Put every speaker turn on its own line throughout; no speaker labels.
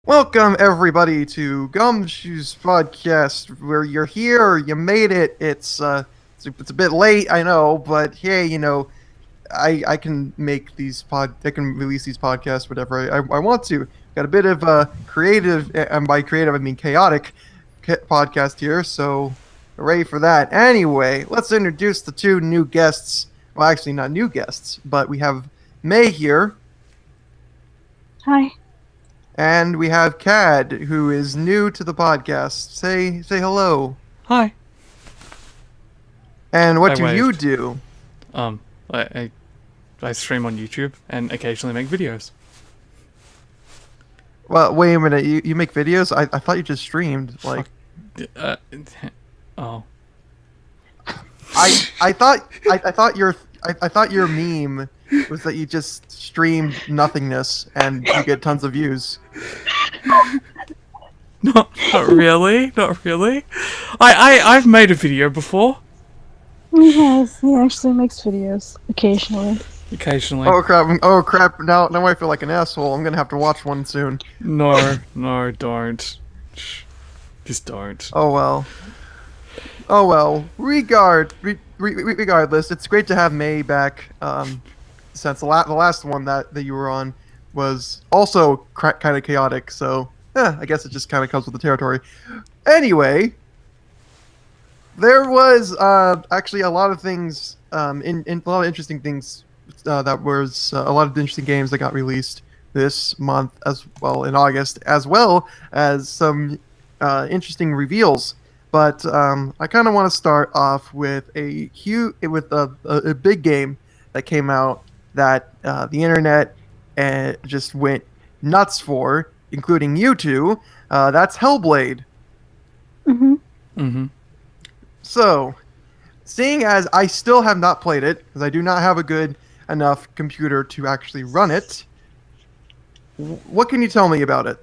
Welcome everybody to Gumshoe's podcast. Where you're here, you made it. It's a bit late, I know, but hey, I can I can release these podcasts whatever I want to. Got a bit of a creative, and by creative I mean chaotic, podcast here, so hooray for that. Anyway, let's introduce the two new guests. Well, actually, not new guests, but we have May here.
Hi.
And we have Cad, who is new to the podcast. Say hello.
Hi.
And what
I
do
waved.
you do?
I, I I stream on YouTube and occasionally make videos.
Well, wait a minute. You make videos? I thought you just streamed. Like,
Uh, oh.
I thought your meme was that you just streamed nothingness and you get tons of views.
Not really. Not really. I've made a video before.
He has. He actually makes videos occasionally.
Occasionally.
Oh crap! Oh crap! Now I feel like an asshole. I'm gonna have to watch one soon.
No, don't. Shh. Just don't.
Oh well. Oh well. Regardless, it's great to have May back. Since the last one that you were on was also kind of chaotic, so I guess it just kind of comes with the territory. Anyway, there was actually a lot of things, in a lot of interesting things. That was a lot of interesting games that got released this month, as well in August, as well as some interesting reveals. But I kind of want to start off with a big game that came out that the internet just went nuts for, including you two. That's Hellblade.
Mm-hmm.
So, seeing as I still have not played it, because I do not have a good enough computer to actually run it, what can you tell me about it?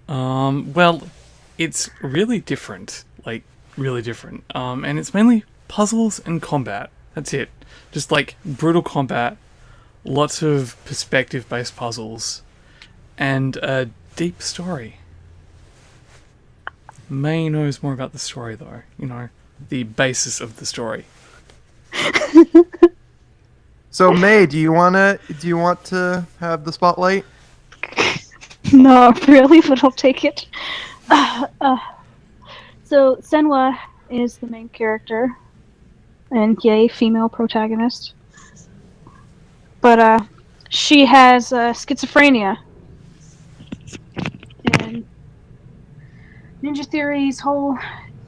Well, it's really different. Like, really different. And it's mainly puzzles and combat. That's it. Just like brutal combat, lots of perspective-based puzzles, and a deep story. May knows more about the story, though. You know, the basis of the story.
So, May, do you want to have the spotlight?
Not really, but I'll take it. So Senwa is the main character, and yay, female protagonist. But she has schizophrenia, and Ninja Theory's whole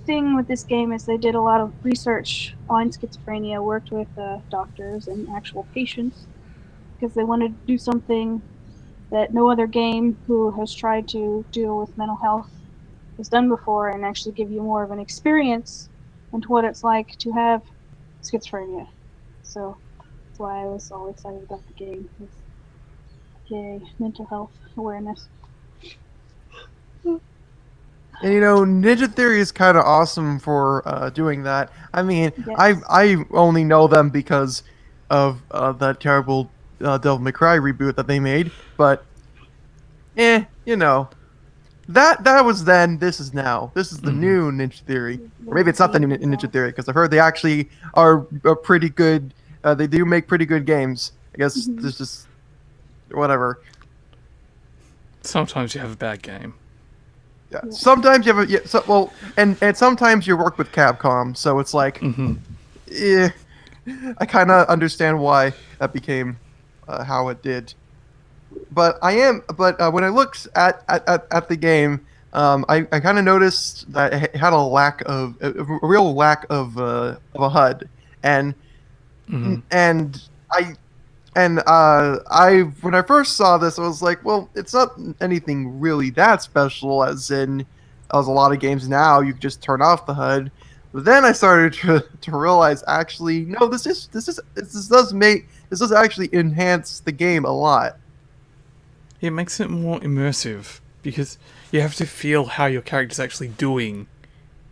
thing with this game is they did a lot of research on schizophrenia, worked with doctors and actual patients, because they wanted to do something that no other game who has tried to deal with mental health has done before, and actually give you more of an experience into what it's like to have schizophrenia. So that's why I was all excited about the game. Yay, mental health awareness.
And Ninja Theory is kind of awesome for doing that. I mean,
Yes.
I only know them because of that terrible Devil May Cry reboot that they made. But, that was then. This is now. This is the new Ninja Theory, or maybe it's not the new Ninja Theory, because I've heard they actually are pretty good. They do make pretty good games. I guess there's just whatever.
Sometimes you have a bad game.
Yeah. Sometimes you have and sometimes you work with Capcom, so it's like, I kind of understand why that became how it did. But when I looked at the game, I kind of noticed that it had a real lack of a HUD, and when I first saw this, I was like, well, it's not anything really that special, as a lot of games now you just turn off the HUD. But then I started to realize, actually, no, this does actually enhance the game a lot.
It makes it more immersive because you have to feel how your character's actually doing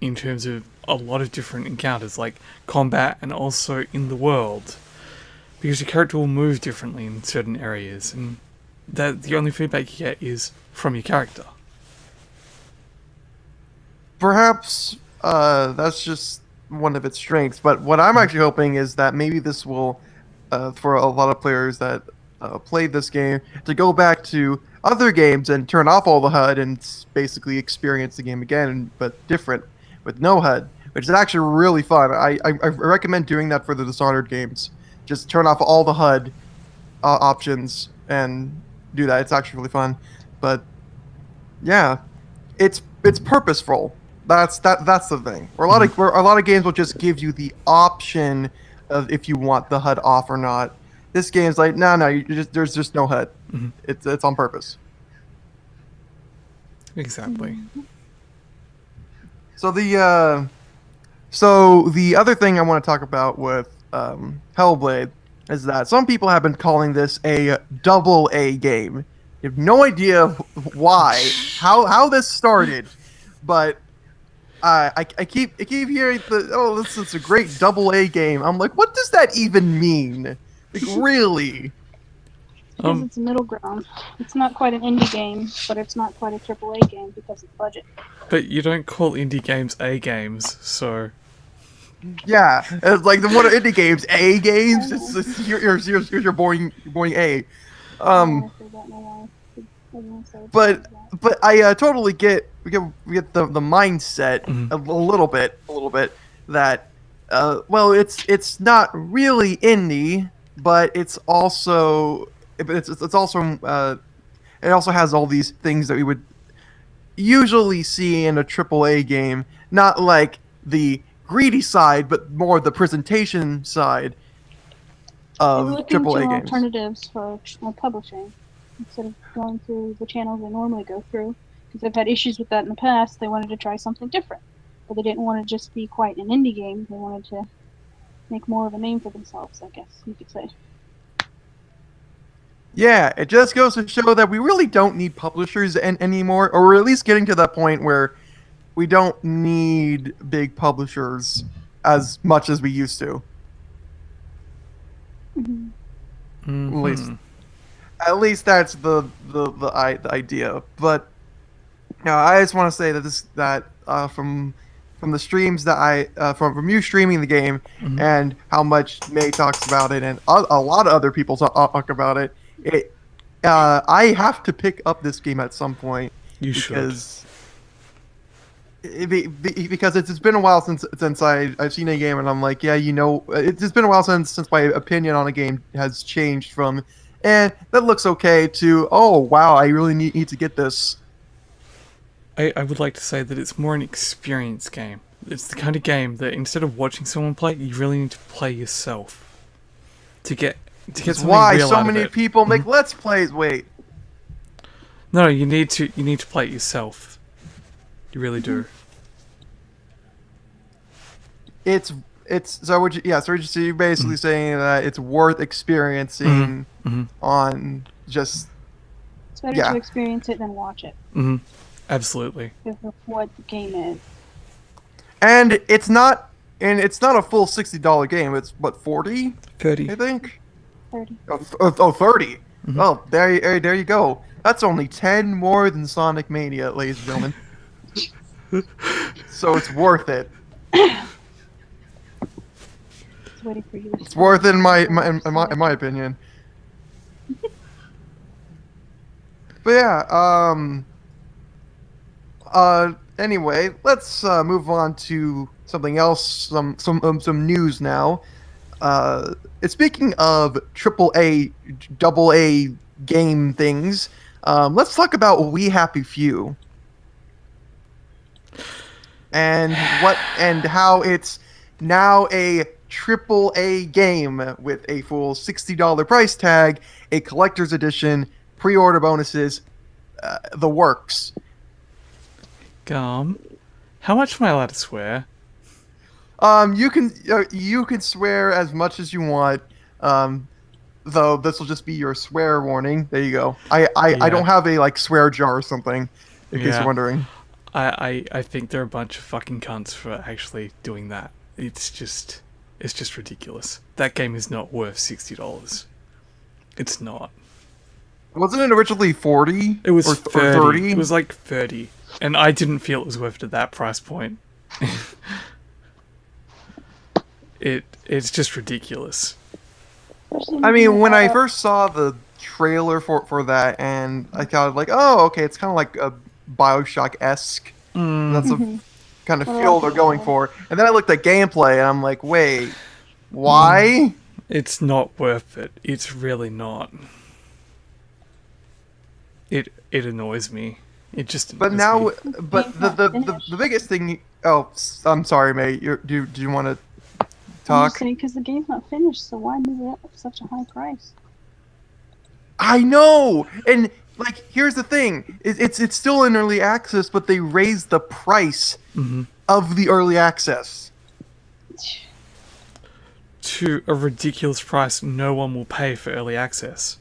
in terms of a lot of different encounters, like combat and also in the world. Because your character will move differently in certain areas, and that the only feedback you get is from your character.
Perhaps that's just one of its strengths. But what I'm actually hoping is that maybe this will, for a lot of players that played this game, to go back to other games and turn off all the HUD and basically experience the game again, but different with no HUD, which is actually really fun. I recommend doing that for the Dishonored games. Just turn off all the HUD options and do that. It's actually really fun. But yeah, it's purposeful. That's the thing. Where a lot of games will just give you the option of if you want the HUD off or not. This game's like, no, there's just no HUD.
Mm-hmm.
It's on purpose.
Exactly.
So the other thing I want to talk about with Hellblade is that some people have been calling this a AA game. You have no idea why, how this started, but I keep hearing this is a great AA game. I'm like, what does that even mean? Like, really?
Because it's a middle ground. It's not quite an indie game, but it's not quite a AAA game because of the budget.
But you don't call indie games A games, so...
Yeah, it's like what are indie games? A games? It's you're boring A. But I totally get the mindset a little bit that it's not really indie, but it also has all these things that we would usually see in a AAA game, not like the greedy side, but more the presentation side of
They're looking
AAA
to
games.
alternatives for publishing instead of going through the channels they normally go through. Because they've had issues with that in the past, they wanted to try something different. But they didn't want to just be quite an indie game, they wanted to make more of a name for themselves, I guess you could say.
Yeah, it just goes to show that we really don't need publishers anymore, or we're at least getting to that point where we don't need big publishers as much as we used to.
Mm-hmm.
At least that's the idea. But I just want to say that from the streams that from you streaming the game and how much May talks about it and a lot of other people talk about it. I have to pick up this game at some point.
You should.
Because it's been a while since I've seen a game and I'm like, yeah, it's been a while since my opinion on a game has changed from, that looks okay to, oh wow, I really need to get this.
I would like to say that it's more an experience game. It's the kind of game that instead of watching someone play, you really need to play yourself to get something
why
real
so
out of
many
it.
people make let's plays. Wait,
No, you need to play it yourself. You really do.
so you're basically saying that it's worth experiencing on just.
It's better to experience it than watch it.
Absolutely.
Because of what the game is.
And it's not a full $60 game. It's what, 40?
30.
I think.
30.
Oh, 30. Oh, there you go. That's only 10 more than Sonic Mania, ladies and gentlemen. So it's worth it.
Waiting for you to
It's worth it in my opinion. But yeah, anyway, let's move on to something else. Some news now. Speaking of AA game things, let's talk about We Happy Few and how it's now a AAA game with a full $60 price tag, a collector's edition, pre-order bonuses, the works.
How much am I allowed to swear?
You can swear as much as you want. Though this will just be your swear warning. There you go. I don't have a swear jar or something, in case you're wondering.
I think they're a bunch of fucking cunts for actually doing that. It's just ridiculous. That game is not worth $60. It's not.
Wasn't it originally 40?
It was
or
30. It was like 30. And I didn't feel it was worth it at that price point. It's just ridiculous.
I mean, when I first saw the trailer for that, and I thought like, oh, okay, it's kind of like a Bioshock-esque. That's the kind of feel they're going for. And then I looked at gameplay, and I'm like, wait, why?
It's not worth it. It's really not. It annoys me. It just.
But
annoys
now,
me.
but the biggest thing. Oh, I'm sorry, mate. Do you want to talk?
Because the game's not finished, so why move it up such a high price?
I know, and like, here's the thing: it's still in early access, but they raised the price of the early access
to a ridiculous price no one will pay for early access.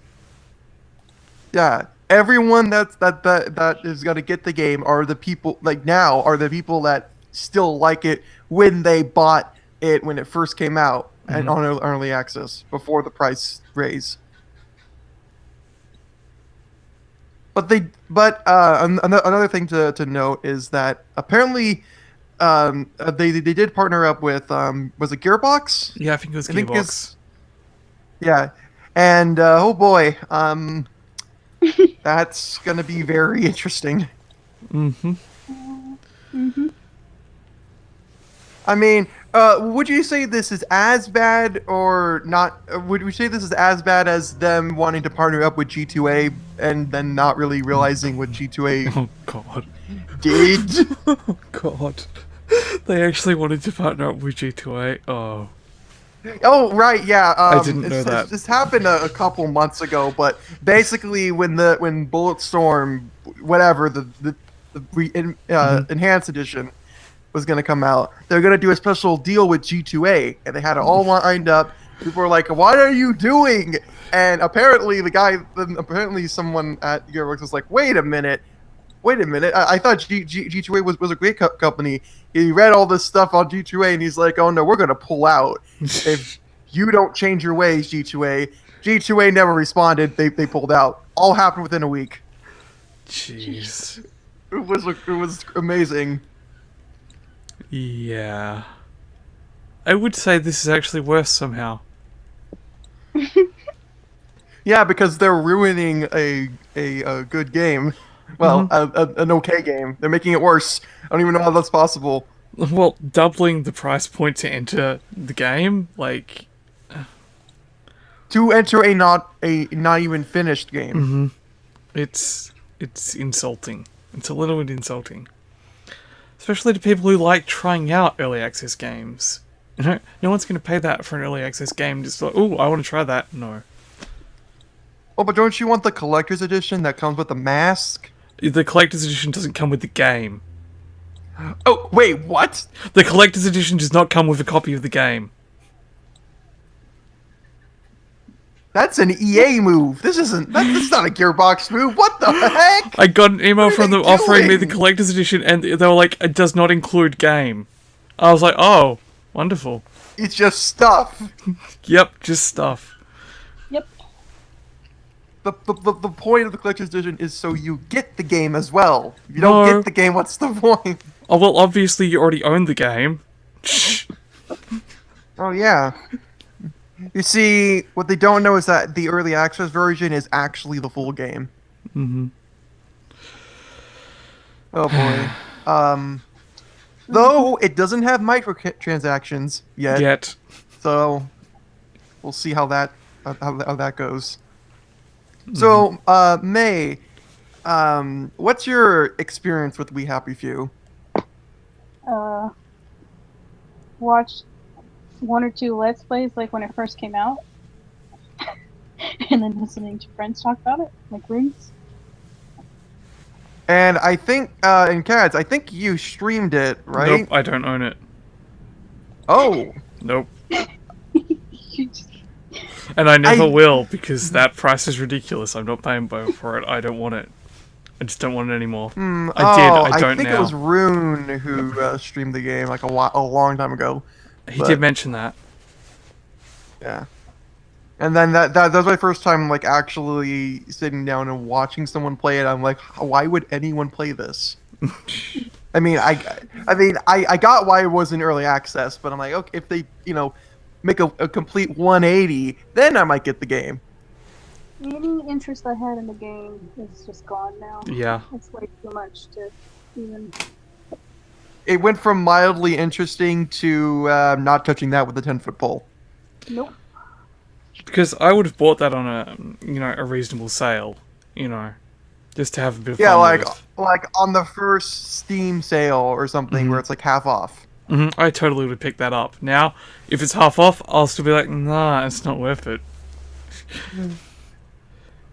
Yeah, everyone that is gonna get the game are the people are the people that still like it when they bought it when it first came out and on early access before the price raise. Another thing to note is that apparently they did partner up with was it Gearbox?
Yeah, I think it was Gearbox.
Yeah, and oh boy, that's gonna be very interesting. I mean, would you say this is as bad or not? Would you say this is as bad as them wanting to partner up with G2A and then not really realizing what G2A
Oh God.
did?
Oh God. They actually wanted to partner up with G2A. Oh.
Oh right, yeah.
I didn't know that.
This happened a couple months ago, but basically when Bulletstorm, whatever the enhanced edition was going to come out, they're going to do a special deal with G2A, and they had it all lined up. People were like, "What are you doing?" And apparently someone at Gearbox was like, "Wait a minute. I thought G2A was a great company." He read all this stuff on G2A, and he's like, "Oh no, we're going to pull out if you don't change your ways, G2A." G2A never responded. They pulled out. All happened within a week.
Jeez.
It was amazing.
Yeah. I would say this is actually worse somehow.
Yeah, because they're ruining a good game. Well, an okay game. They're making it worse. I don't even know how that's possible.
Well, doubling the price point to enter the game, like,
to enter a not even finished game.
it's insulting. It's a little bit insulting. Especially to people who like trying out early access games. You know, no one's going to pay that for an early access game. Just like, oh, I want to try that. No.
Oh, but don't you want the collector's edition that comes with the mask?
The collector's edition doesn't come with the game.
Oh, wait, what?
The collector's edition does not come with a copy of the game.
That's an EA move. That's not a Gearbox move. What the heck?
I got an email from them
doing?
offering me the collector's edition, and they were like, it does not include game. I was like, oh, wonderful.
It's just stuff.
Yep, just stuff.
Yep.
The point of the collector's edition is so you get the game as well. If you don't get the game, what's the point?
Oh, well, obviously you already own the game.
Oh, yeah. You see, what they don't know is that the early access version is actually the full game. Oh boy. Though it doesn't have microtransactions yet. So we'll see how that goes. So, May, what's your experience with We Happy Few?
Watched one or two Let's Plays like when it first came out, and then listening to friends talk about it, like rooms.
And I think, in Cads, I think you streamed it, right?
Nope, I don't own it.
Oh.
Nope.
You just...
And I never will, because that price is ridiculous. I'm not paying for it. I don't want it. I just don't want it anymore. I don't
think
now.
it was Rune who streamed the game like a long time ago.
He did mention that.
Yeah. And then that was my first time like actually sitting down and watching someone play it. I'm like, why would anyone play this? I mean, I got why it was in early access, but I'm like, okay, if they make a complete 180, then I might get the game.
Any interest I had in the game is just gone now.
Yeah.
It's way too much to even.
It went from mildly interesting to not touching that with a 10-foot pole.
Nope.
Because I would have bought that on a reasonable sale, just to have a bit of
Yeah,
fun with.
like on the first Steam sale or something where it's like half off.
I totally would pick that up. Now, if it's half off, I'll still be like, nah, it's not worth it.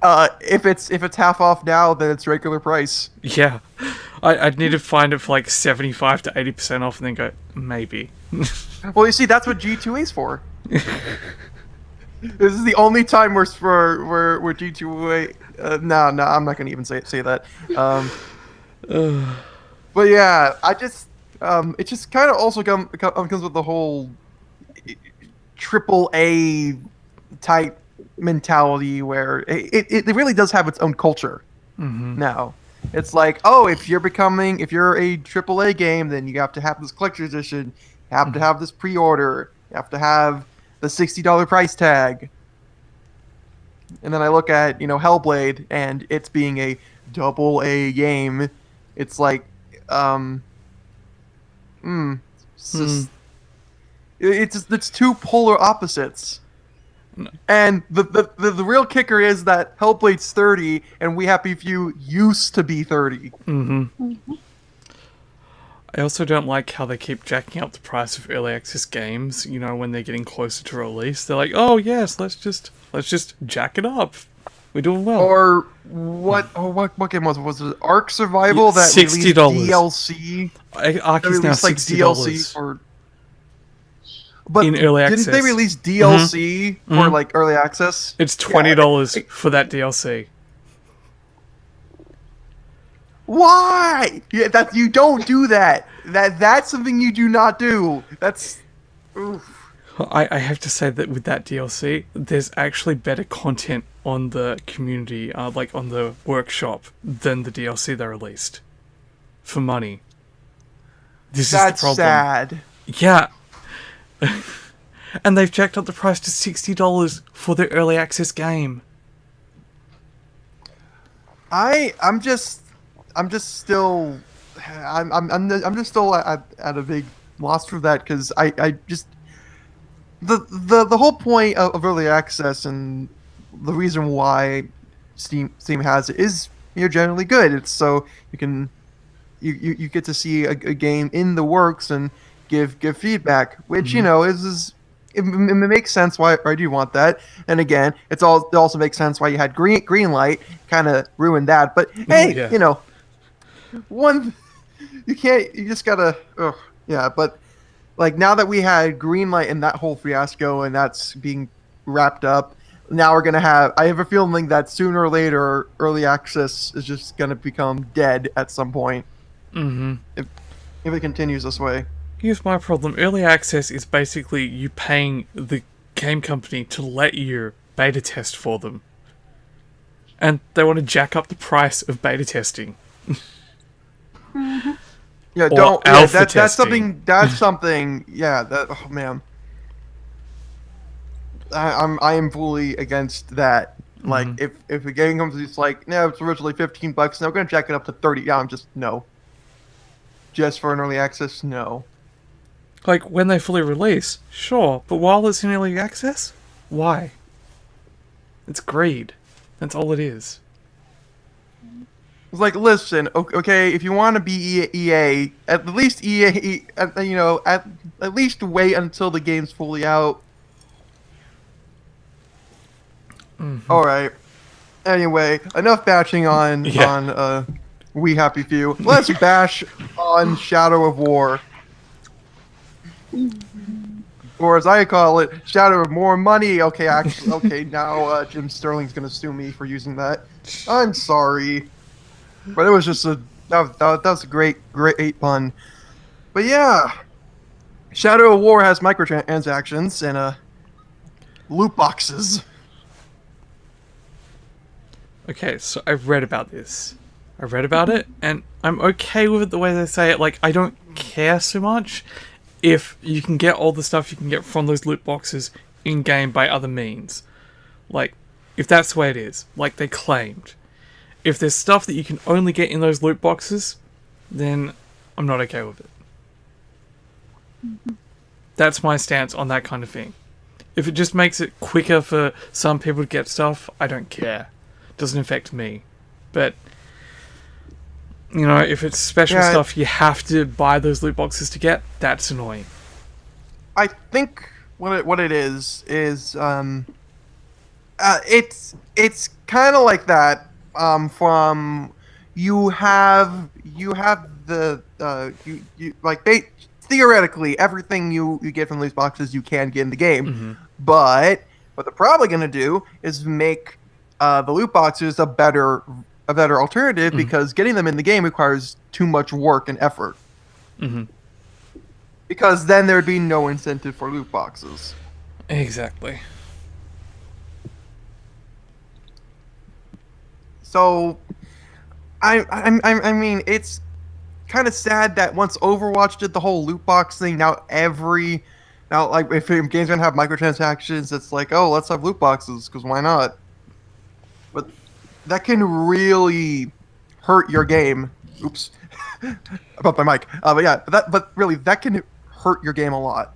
If it's half off now, then it's regular price.
Yeah, I'd need to find it for like 75 to 80% off, and then go maybe.
Well, you see, that's what G2A's for. This is the only time where G2A. No, I'm not gonna even say that. But yeah, it just kind of also comes with the whole AAA type mentality where it really does have its own culture now. It's like, oh, if you're a AAA game, then you have to have this collector's edition, you have to have this pre-order, you have to have the $60 price tag. And then I look at, Hellblade, and it's being a AA game. It's like, it's two polar opposites. And the real kicker is that Hellblade's 30, and We Happy Few used to be 30.
I also don't like how they keep jacking up the price of early access games. When they're getting closer to release, they're like, "Oh yes, let's just jack it up. We're doing well."
Or what game was it? Ark Survival
Yeah,
that
$60.
released DLC.
Ark is now
Like
$60
DLC for. But
in early access.
Didn't they release DLC for like early access?
It's $20 for that DLC.
Why? Yeah, you don't do that. That's something you do not do. That's. Oof.
I have to say that with that DLC, there's actually better content on the community, like on the workshop, than the DLC they released for money. This is the problem.
That's sad.
Yeah. And they've jacked up the price to $60 for the early access game.
I'm just still at a big loss for that, because I just the whole point of early access and the reason why Steam has it is generally good. It's so you get to see a game in the works and give feedback, which it makes sense why I do want that. And again, it also makes sense why you had green light kind of ruined that. But hey,
yeah.
You just gotta but like now that we had green light and that whole fiasco and that's being wrapped up, now we're gonna I have a feeling that sooner or later early access is just gonna become dead at some point. If it continues this way.
Here's my problem. Early access is basically you paying the game company to let you beta test for them. And they want to jack up the price of beta testing.
Yeah,
Or alpha testing.
That's something. Yeah, oh man, I am fully against that. Like, if a game comes, it's like, no, it's originally $15, now we're gonna jack it up to 30. Yeah, I'm just no. Just for an early access, no.
Like, when they fully release, sure, but while it's in early access, why? It's greed. That's all it is.
It's like, listen, okay, if you want to be EA, at least at least wait until the game's fully out. All right. Anyway, enough bashing on We Happy Few. Let's bash on Shadow of War. Or as I call it, Shadow of More Money. Okay, actually, now Jim Sterling's gonna sue me for using that. I'm sorry, but it was just that was a great pun. But yeah, Shadow of War has microtransactions and loot boxes.
Okay, so I've read about this. I read about it, and I'm okay with it the way they say it. Like, I don't care so much if you can get all the stuff you can get from those loot boxes in-game by other means. Like, if that's the way it is, like they claimed. If there's stuff that you can only get in those loot boxes, then I'm not okay with it. That's my stance on that kind of thing. If it just makes it quicker for some people to get stuff, I don't care. It doesn't affect me. But, you know, if it's special stuff you have to buy those loot boxes to get, that's annoying.
I think what it is it's kind of like that. From you have the you like theoretically everything you get from these boxes you can get in the game, but what they're probably going to do is make the loot boxes a better alternative because getting them in the game requires too much work and effort. Because then there'd be no incentive for loot boxes.
Exactly.
So, I mean, it's kind of sad that once Overwatch did the whole loot box thing, now like if games gonna have microtransactions, it's like, oh, let's have loot boxes because why not? But that can really hurt your game. Oops, about my mic. But yeah, but really that can hurt your game a lot.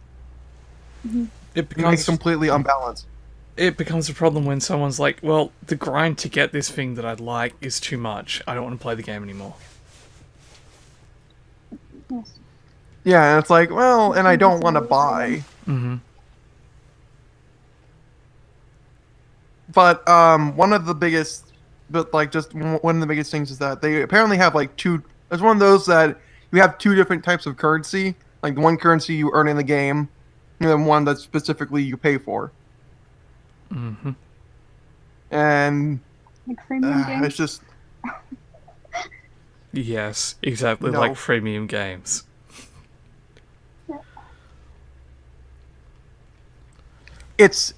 It
Makes
becomes
completely unbalanced.
It becomes a problem when someone's like, well, the grind to get this thing that I'd like is too much. I don't want to play the game anymore.
Yes.
Yeah, and it's like, well, and I don't want to buy. But one of the biggest, one of the biggest things is that they apparently have like two. There's one of those that you have two different types of currency. Like the one currency you earn in the game, and then one that specifically you pay for. And
Like freemium games?
it's just
Yes, exactly
No.
like freemium games.
it's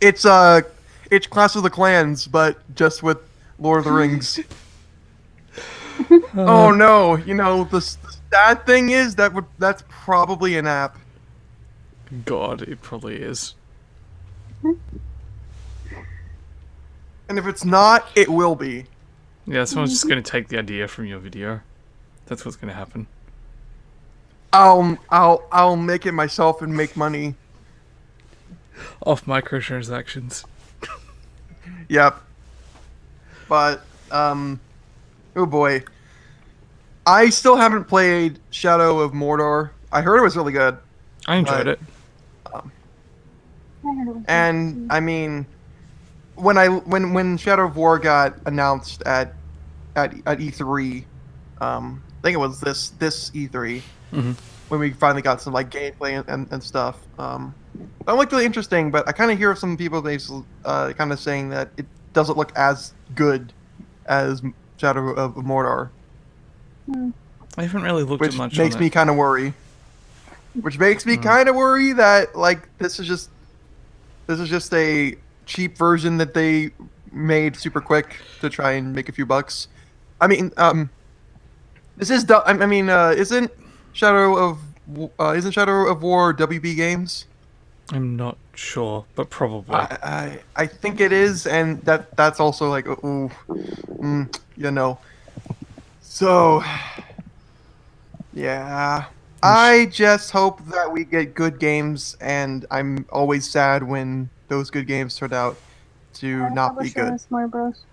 Clash of the Clans, but just with Lord of the Rings. Oh no! You know the sad thing is that's probably an app.
God, it probably is.
And if it's not, it will be.
Yeah, someone's just going to take the idea from your video. That's what's going to happen.
I'll make it myself and make money.
Off microtransactions.
Yep. But oh boy, I still haven't played Shadow of Mordor. I heard it was really good.
I enjoyed it.
I heard it was
And I mean, when Shadow of War got announced at E3, I think it was this E3 when we finally got some like gameplay and stuff. That looked really interesting, but I kind of hear some people basically kind of saying that it doesn't look as good as Shadow of Mordor,
I haven't really looked at
which
much
makes
on
me
it.
kind of worry. Which makes me kind of worry that like this is just a cheap version that they made super quick to try and make a few bucks. I mean, this is I mean, isn't Shadow of War WB Games?
I'm not sure, but probably.
I think it is, and that's also like ooh, you know. So yeah. I just hope that we get good games, and I'm always sad when those good games turn out to not be good.
Smart Bros.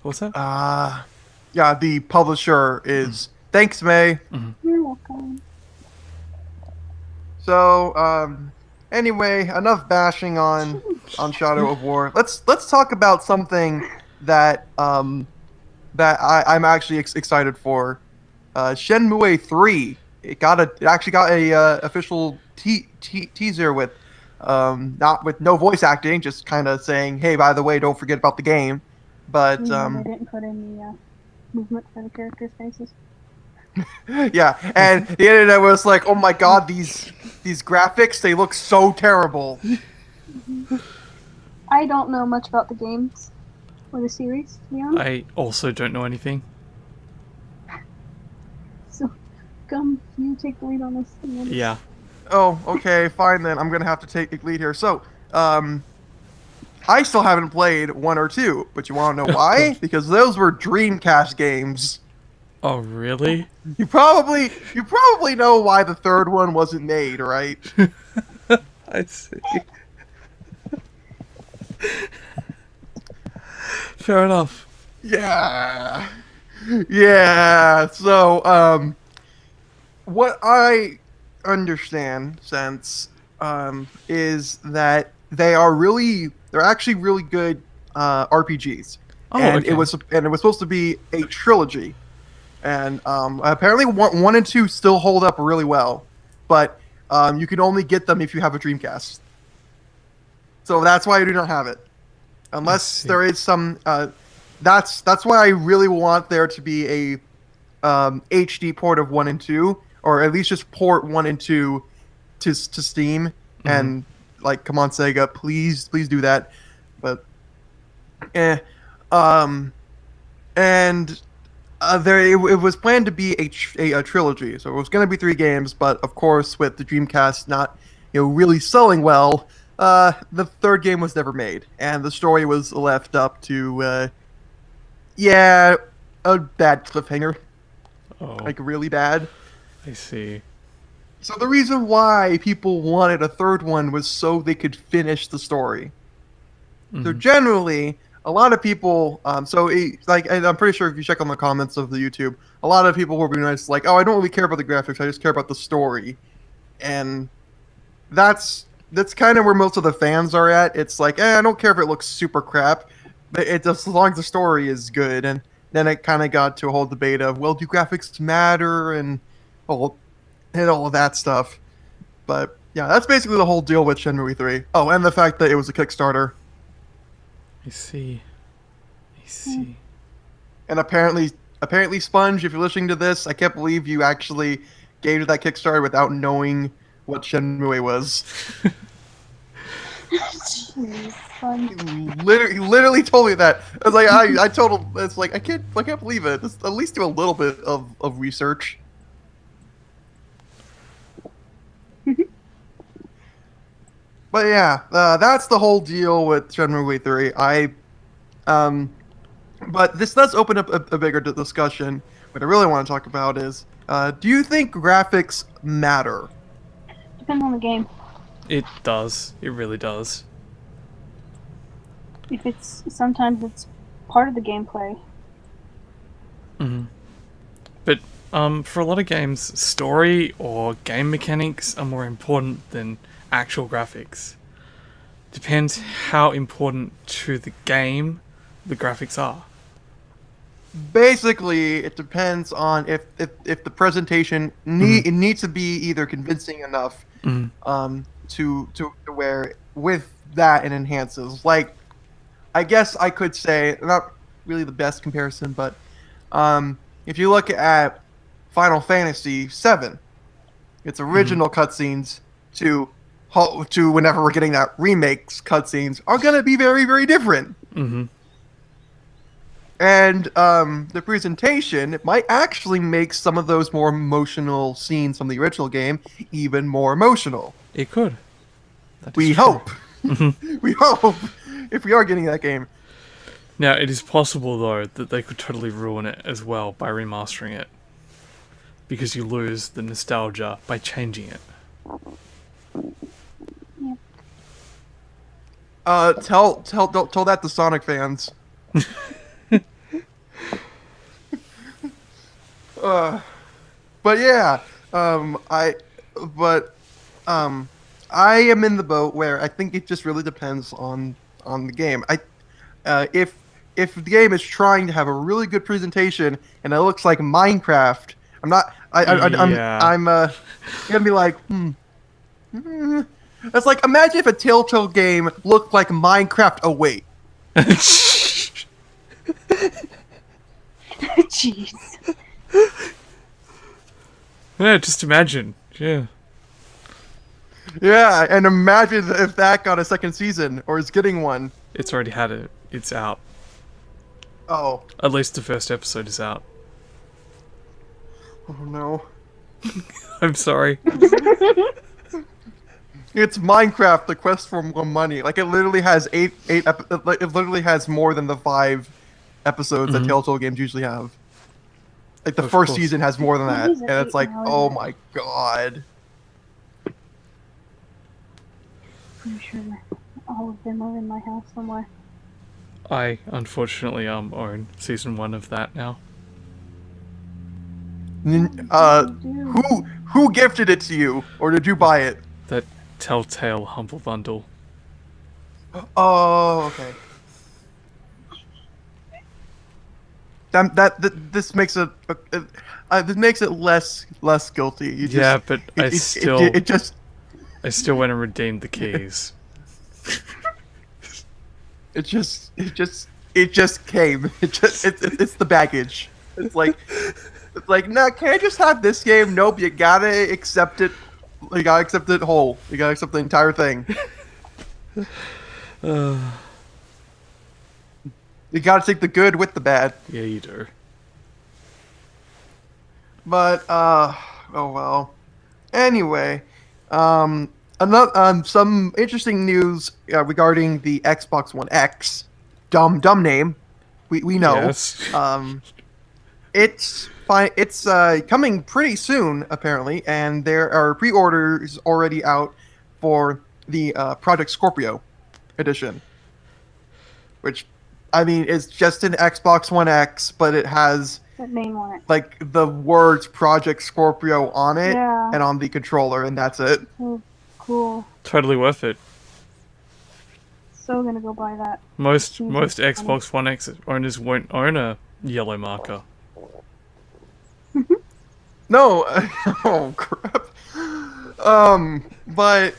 What's that?
Yeah, the publisher is. Thanks, May.
You're welcome.
So, anyway, enough bashing on Shadow of War. Let's talk about something that I'm actually excited for. Shenmue 3. It actually got a official teaser with not with no voice acting, just kind of saying, "Hey, by the way, don't forget about the game." But
They didn't put in the movement for the characters' faces.
yeah, and the internet was like, "Oh my god, these graphics, they look so terrible."
I don't know much about the games. or the series, to be honest.
I also don't know anything.
So, you take the lead on this.
Yeah.
Oh, okay, fine then. I'm gonna have to take the lead here. So, I still haven't played 1 or 2, but you want to know why? Because those were Dreamcast games.
Oh, really?
You probably know why the third one wasn't made, right?
I see. Fair enough.
Yeah. Yeah. So, what I understand since is that they're actually really good RPGs.
Oh,
and
okay.
it was supposed to be a trilogy. And apparently one and 2 still hold up really well, but you can only get them if you have a Dreamcast. So that's why I do not have it, unless there is some. That's why I really want there to be a HD port of 1 and 2, or at least just port 1 and 2 to Steam. And like, come on, Sega, please do that. But and it was planned to be a trilogy, so it was going to be 3 games. But of course, with the Dreamcast not really selling well, the third game was never made, and the story was left up to a bad cliffhanger,
Oh,
like really bad.
I see.
So the reason why people wanted a third one was so they could finish the story. So generally, a lot of people, and I'm pretty sure if you check on the comments of the YouTube, a lot of people will be nice, like, oh, I don't really care about the graphics, I just care about the story. And that's kind of where most of the fans are at. It's like, I don't care if it looks super crap, but it just, as long as the story is good. And then it kind of got to a whole debate of, well, do graphics matter, and all of that stuff. But yeah, that's basically the whole deal with Shenmue 3. Oh, and the fact that it was a Kickstarter.
I see.
And apparently, Sponge, if you're listening to this, I can't believe you actually gave to that Kickstarter without knowing what Shenmue was.
Jeez, fun.
He literally told me that. I was like, I told him, it's like, I can't believe it. Just at least do a little bit of research. But yeah, that's the whole deal with Shenmue 3. But this does open up a bigger discussion. What I really want to talk about is, do you think graphics matter?
Depends on the game.
It does. It really does.
Sometimes it's part of the gameplay.
But for a lot of games, story or game mechanics are more important than actual graphics. Depends how important to the game the graphics are.
Basically, it depends on if the presentation it needs to be either convincing enough to where with that it enhances. Like, I guess I could say, not really the best comparison, but if you look at Final Fantasy VII, its original cutscenes to whenever we're getting that remakes cutscenes are going to be very, very different. And the presentation, it might actually make some of those more emotional scenes from the original game even more emotional.
It could.
We hope. We hope, if we are getting that game.
Now, it is possible, though, that they could totally ruin it as well by remastering it. Because you lose the nostalgia by changing it.
Tell that to Sonic fans. But yeah, I am in the boat where I think it just really depends on the game. If the game is trying to have a really good presentation and it looks like Minecraft, I'm gonna be like, It's like, imagine if a Telltale game looked like Minecraft. Oh wait.
Jeez.
Yeah, just imagine. Yeah.
Yeah, and imagine if that got a second season or is getting one.
It's already had it. It's out.
Oh.
At least the first episode is out.
Oh no.
I'm sorry.
It's Minecraft: The Quest for More Money. Like it literally has it literally has more than the 5 episodes that Telltale games usually have. Like the
Of
first
course.
season has more than
What
that,
is it
and it's like,
now,
oh
isn't it?
my god.
I'm sure all of them are in my house somewhere.
I unfortunately own season 1 of that now.
Who gifted it to you, or did you buy it?
That Telltale Humble Bundle.
Oh, okay. This makes this makes it less guilty. You
Yeah,
just,
but
it just
I still went and redeemed the keys.
it just came. It's the baggage. It's like no, can't I just have this game? Nope, you gotta accept it. You gotta accept it whole. You gotta accept the entire thing. You gotta take the good with the bad.
Yeah, you do.
But oh well. Anyway, some interesting news regarding the Xbox One X. Dumb name. We know.
Yes.
It's fine. It's coming pretty soon apparently, and there are pre-orders already out for the Project Scorpio edition, which I mean is just an Xbox One X, but it has
That name on it.
like the words Project Scorpio on it
Yeah.
and on the controller, and that's it.
Oh, cool.
Totally worth it.
So gonna go buy that.
Most
Mhm.
Xbox One X owners won't own a yellow marker.
No, oh crap. But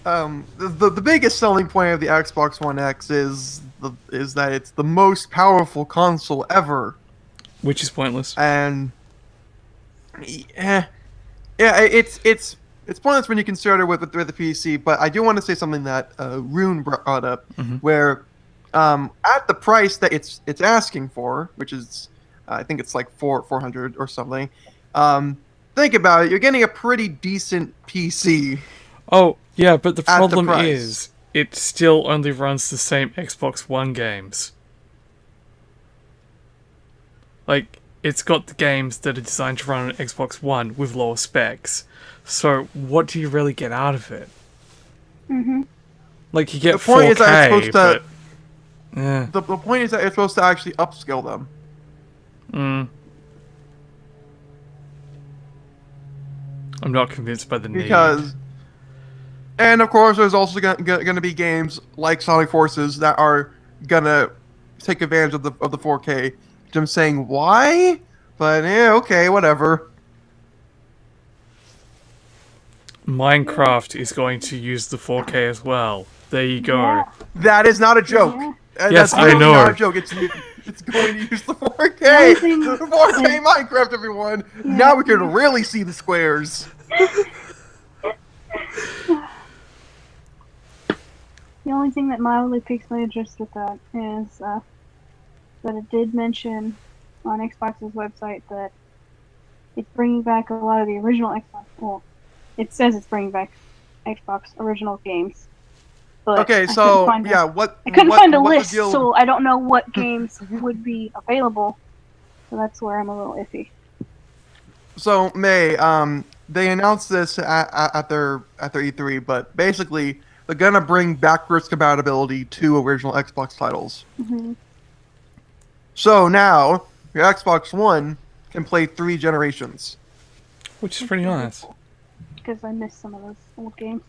the biggest selling point of the Xbox One X is that it's the most powerful console ever,
Which is pointless.
and it's pointless when you consider it with the PC. But I do want to say something that Rune brought up, where at the price that it's asking for, which is I think it's like 400 or something. Think about it. You're getting a pretty decent PC.
Oh, yeah, but the
At the
problem
price.
is it still only runs the same Xbox One games. Like, it's got the games that are designed to run on Xbox One with lower specs. So, what do you really get out of it?
Mm-hmm.
Like, you get
The point
4K,
is that it's supposed
but... Yeah.
The point is that it's supposed to actually upscale them.
I'm not convinced by the need.
Because, and of course, there's also going to be games like Sonic Forces that are gonna take advantage of the 4K. Which I'm saying why, but yeah, okay, whatever.
Minecraft is going to use the 4K as well. There you go.
Yeah.
That is not a joke.
Yeah.
Yes,
That's
I
literally
know.
not a joke. It's going to use the 4K.
The only thing
4K Minecraft, everyone.
Yeah.
Now we can really see the squares.
The only thing that mildly piques my interest with that is that it did mention on Xbox's website that it's bringing back a lot of the original Xbox. Well, it says it's bringing back Xbox original games. But
Okay,
I
so
couldn't find
yeah,
I couldn't find a
what the
list,
deal-
so I don't know what games would be available. So that's where I'm a little iffy.
So May, they announced this at their E3, but basically they're gonna bring backwards compatibility to original Xbox titles.
Hmm.
So now your Xbox One can play 3 generations.
Which is pretty nice.
Because I missed some of those old games.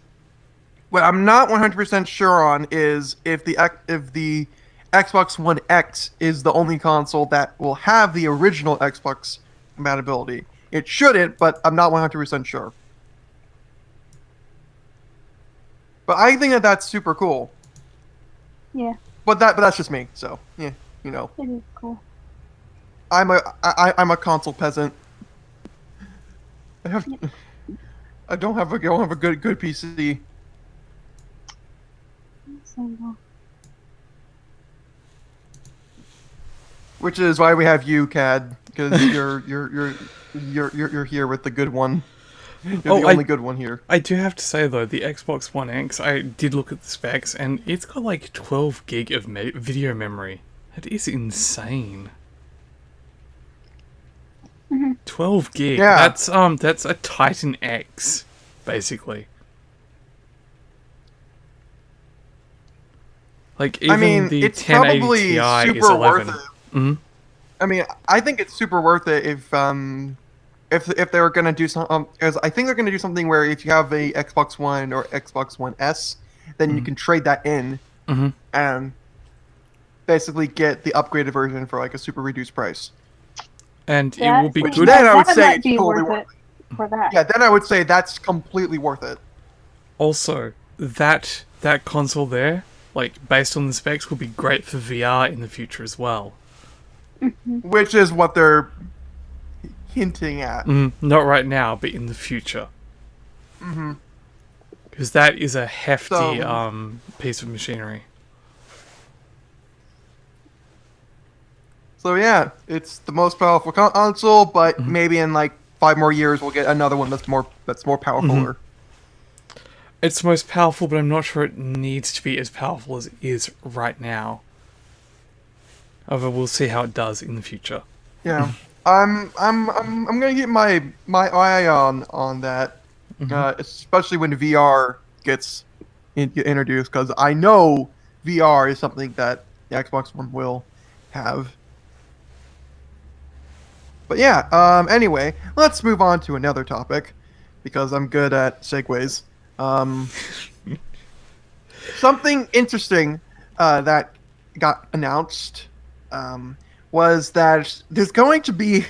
What I'm not 100% sure on is if the Xbox One X is the only console that will have the original Xbox compatibility. It shouldn't, but I'm not 100% sure. But I think that that's super cool.
Yeah,
But that's just me. So yeah, you know,
it is cool.
I'm a console peasant. I don't have a good PC.
So,
Which is why we have you, Cad, because you're here with the good one. You're the only good one here.
I do have to say though, the Xbox One X, I did look at the specs, and it's got like 12 gig of video memory. That is insane. 12 gig.
Yeah.
That's a Titan X, basically. Like even
I mean,
the
it's
1080
probably
Ti is
super
11.
worth it.
Mm-hmm.
I mean, I think it's super worth it if they were gonna do some, because I think they're gonna do something where if you have a Xbox One or Xbox One S, then you can trade that in and basically get the upgraded version for like a super reduced price.
And it will be good.
Then I would
that
say
might
it's
be
totally
worth it for that.
Yeah, then I would say that's completely worth it.
Also, that console there, like based on the specs, will be great for VR in the future as well.
Which is what they're hinting at.
Not right now, but in the future. Because that is a hefty piece of machinery.
So yeah, it's the most powerful console, but maybe in like 5 more years we'll get another one that's more powerful.
It's the most powerful, but I'm not sure it needs to be as powerful as it is right now. However, we'll see how it does in the future.
Yeah, I'm gonna get my eye on that, especially when VR gets introduced, because I know VR is something that the Xbox One will have. But yeah, anyway, let's move on to another topic, because I'm good at segues. Something interesting that got announced was that there's going to be...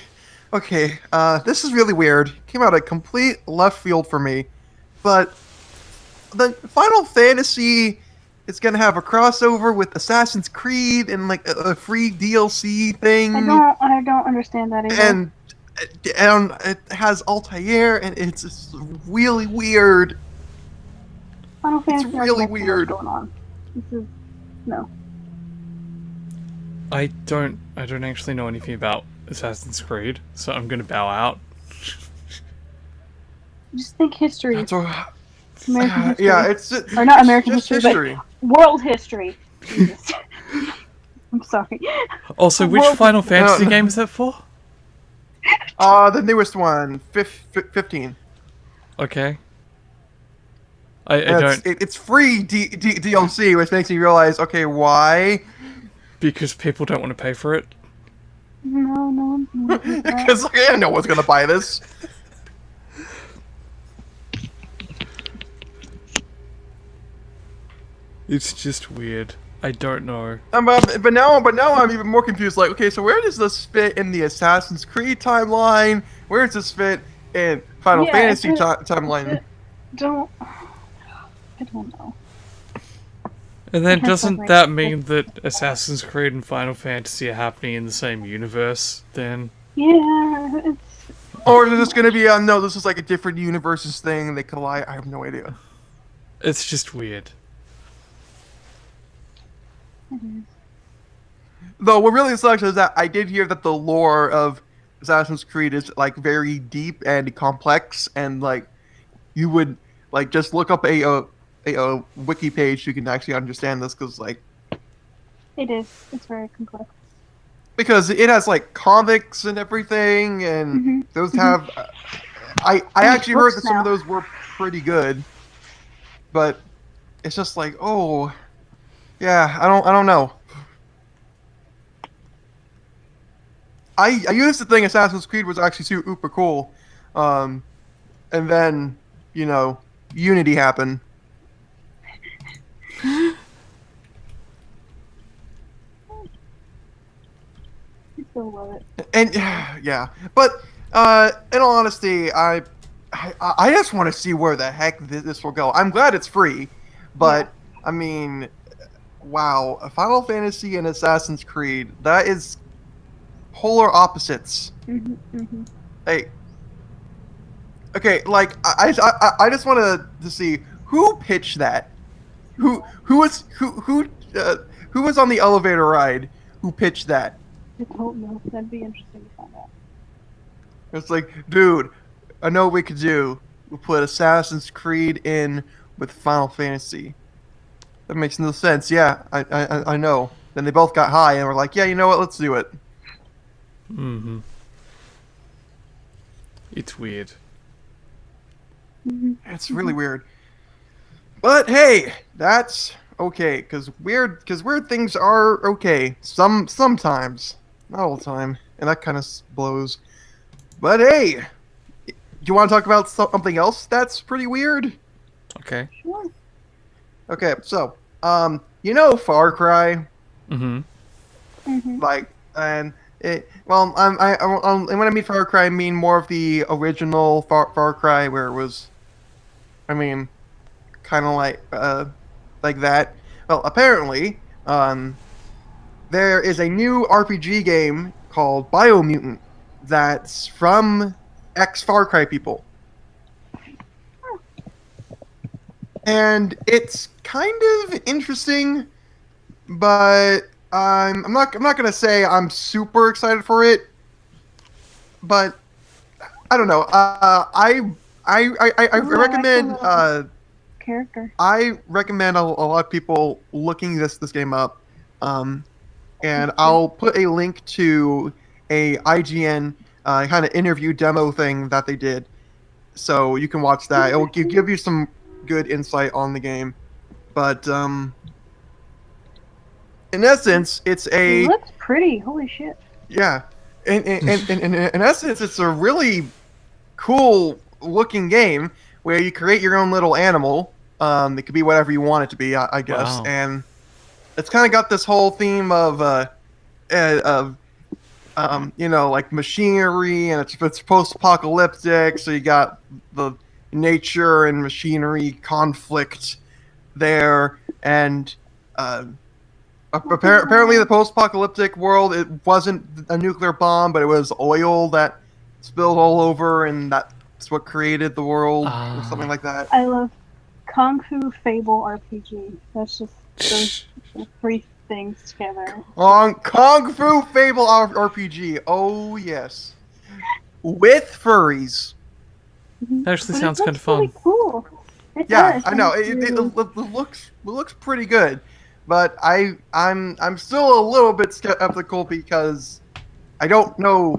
Okay, this is really weird. Came out of complete left field for me, but the Final Fantasy is going to have a crossover with Assassin's Creed and like a free DLC thing.
I don't understand that either.
And it has Altair, and it's just really weird.
Final Fantasy
It's really
what's
weird.
going on. This is no.
I don't actually know anything about Assassin's Creed, so I'm gonna bow out.
Just think history.
That's a,
American history.
yeah, it's
Or not American
just
history, but world history. Jesus. I'm sorry.
Also, which
Well,
Final Fantasy
no.
game is that for?
The newest one, 15.
Okay. I don't...
It's free DLC, which makes me realize, okay, why?
Because people don't want to pay for it.
No.
Because no one's gonna buy this.
It's just weird. I don't know.
But now I'm even more confused. Like, okay, so where does this fit in the Assassin's Creed timeline? Where does this fit in Final Fantasy timeline?
I don't know.
And then
It has
doesn't
something-
that mean that Assassin's Creed and Final Fantasy are happening in the same universe, then?
Yeah, it's
Or is this gonna be no? This is like a different universes thing. They collide. I have no idea.
It's just weird.
Though what really sucks is that I did hear that the lore of Assassin's Creed is like very deep and complex, and like you would like just look up a wiki page, you can actually understand this, because like
it is. It's very complex.
because it has like comics and everything, and those have I actually heard that some of those were pretty good, but it's just like, oh yeah, I don't know. I used to think Assassin's Creed was actually super cool, and then Unity happened.
I still love it.
And yeah, but in all honesty, I just want to see where the heck this will go. I'm glad it's free, but I mean, wow, a Final Fantasy and Assassin's Creed, that is polar opposites. Hey, okay, like I just want to see who pitched that. Who was on the elevator ride? Who pitched that?
I don't know. That'd be interesting to find out.
It's like, dude, I know what we could do. We'll put Assassin's Creed in with Final Fantasy. That makes no sense. Yeah, I know. Then they both got high and were like, yeah, you know what? Let's do it.
Mm-hmm. It's weird.
Mm-hmm.
It's really weird. But hey, that's okay, because weird things are okay. Sometimes, not all the time, and that kind of blows. But hey, do you want to talk about something else that's pretty weird?
Okay.
Sure.
Okay, so Far Cry,
Mm-hmm.
Mm-hmm.
like, and it, well, and when I mean Far Cry, I mean more of the original Far Cry, where it was, I mean, kind of like that. Well, apparently, there is a new RPG game called Biomutant that's from ex Far Cry people, and it's kind of interesting, but I'm not gonna say I'm super excited for it, but I don't know. I recommend
Character.
I recommend a lot of people looking this game up, and I'll put a link to a IGN kind of interview demo thing that they did, so you can watch that. It will give you some good insight on the game, but in essence, it's
It
a
looks pretty. Holy shit.
yeah. In essence, it's a really cool looking game where you create your own little animal. It could be whatever you want it to be, I guess.
Wow.
And it's kind of got this whole theme of like machinery, and it's post-apocalyptic. So you got the nature and machinery conflict there, and apparently the post-apocalyptic world, it wasn't a nuclear bomb, but it was oil that spilled all over, and that's what created the world, or something like that.
I love Kung Fu Fable RPG. That's just those three things together.
Kung Fu Fable RPG. Oh yes, with furries.
Actually
But
sounds
it
kind
looks
of fun.
really cool. It
Yeah,
does.
I know.
Thank
It
you.
looks pretty good, but I'm still a little bit skeptical because I don't know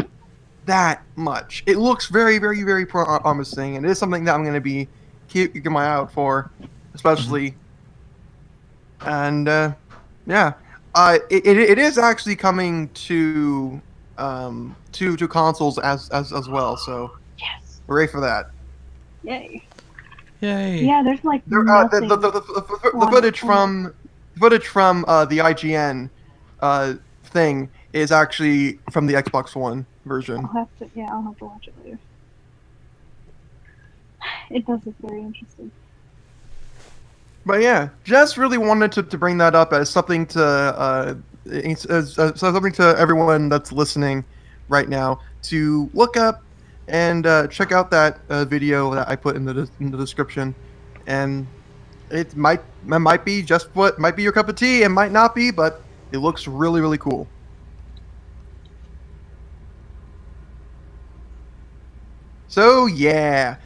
that much. It looks very, very, very promising, and it is something that I'm going to be keeping my eye out for, especially. And yeah, it is actually coming to consoles as well. So
Yes.
hooray for that!
Yay.
Yay.
Yeah, there's like
There,
nothing.
the footage from the IGN thing is actually from the Xbox One version.
I'll have to watch it later. It does look very interesting.
But yeah, just really wanted to bring that up as something to something to everyone that's listening right now to look up and check out that video that I put in the description, and it might be just what might be your cup of tea, and might not be, but it looks really, really cool. So yeah,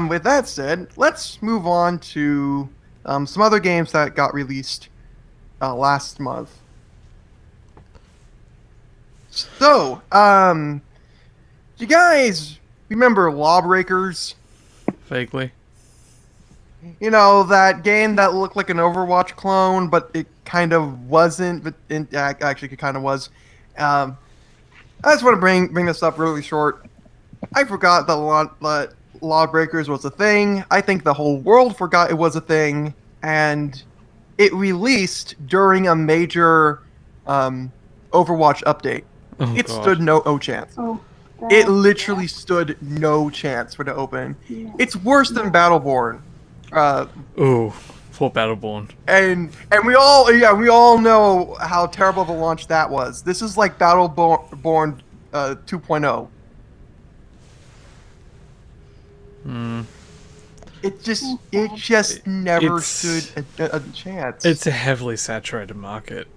with that said, let's move on to some other games that got released last month. So, do you guys remember Lawbreakers?
Vaguely.
You know, that game that looked like an Overwatch clone, but it kind of wasn't, but actually it kind of was. I just want to bring this up really short. I forgot that Lawbreakers was a thing. I think the whole world forgot it was a thing, and it released during a major Overwatch update.
Oh,
It
God.
stood no chance.
Oh.
It literally stood no chance for it to open.
Yeah.
It's worse than Battleborn.
Ooh, poor Battleborn.
And we all know how terrible of a launch that was. This is like Battleborn 2.0. It just never
It's-
stood a chance.
It's a heavily saturated market.